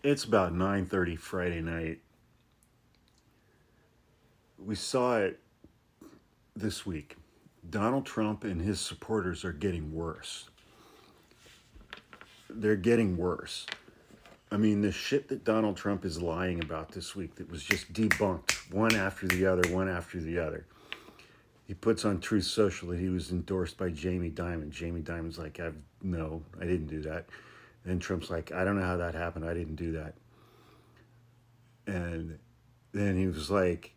It's about 9:30 Friday night. We saw it this week. Donald Trump and his supporters are getting worse. They're getting worse. I mean, the shit that Donald Trump is lying about this week that was just debunked one after the other, one after the other. He puts on Truth Social that he was endorsed by Jamie Dimon. Jamie Dimon's like, no, I didn't do that. And Trump's like, I don't know how that happened. I didn't do that. And then he was like,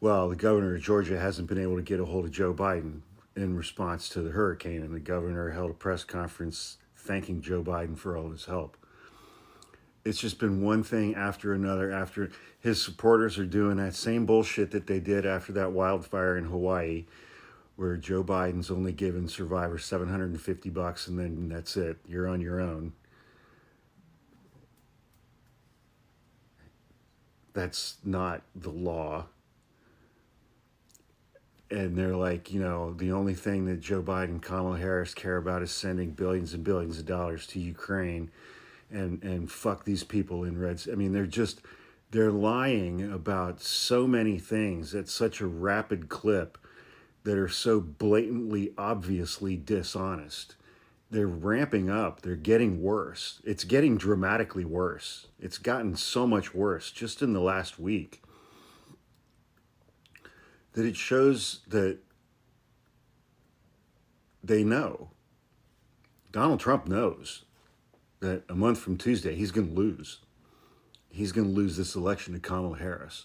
well, the governor of Georgia hasn't been able to get a hold of Joe Biden in response to the hurricane, and the governor held a press conference thanking Joe Biden for all his help. It's just been one thing after another. After his supporters are doing that same bullshit that they did after that wildfire in Hawaii, where Joe Biden's only given survivors $750 and then that's it. You're on your own. That's not the law. And they're like, the only thing that Joe Biden and Kamala Harris care about is sending billions and billions of dollars to Ukraine and fuck these people in red. I mean, they're lying about so many things at such a rapid clip that are so blatantly, obviously dishonest. They're ramping up. They're getting worse. It's getting dramatically worse. It's gotten so much worse just in the last week that it shows that they know. Donald Trump knows that a month from Tuesday, he's going to lose. He's going to lose this election to Kamala Harris.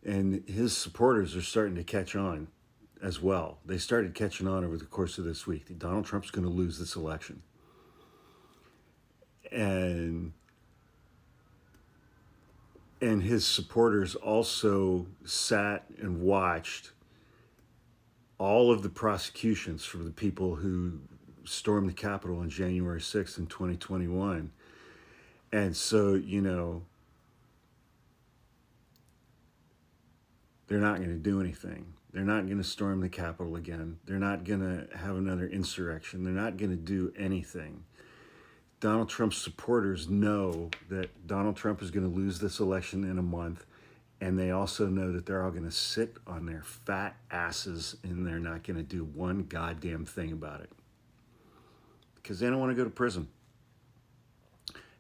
And his supporters are starting to catch on as well. They started catching on over the course of this week. Donald Trump's going to lose this election. And his supporters also sat and watched all of the prosecutions for the people who stormed the Capitol on January 6th in 2021. And so, they're not going to do anything. They're not going to storm the Capitol again. They're not going to have another insurrection. They're not going to do anything. Donald Trump's supporters know that Donald Trump is going to lose this election in a month. And they also know that they're all going to sit on their fat asses and they're not going to do one goddamn thing about it. Because they don't want to go to prison.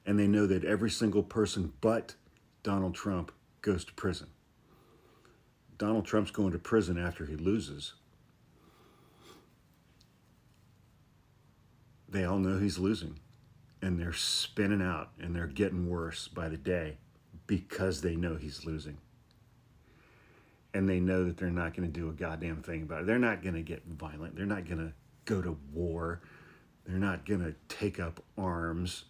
And they know that every single person but Donald Trump goes to prison. Donald Trump's going to prison after he loses. They all know he's losing. And they're spinning out and they're getting worse by the day because they know he's losing. And they know that they're not going to do a goddamn thing about it. They're not going to get violent. They're not going to go to war. They're not going to take up arms.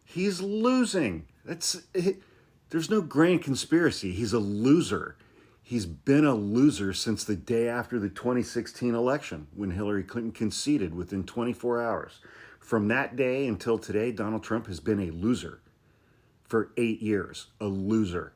He's losing. There's no grand conspiracy. He's a loser. He's been a loser since the day after the 2016 election when Hillary Clinton conceded within 24 hours. From that day until today, Donald Trump has been a loser for 8 years. A loser.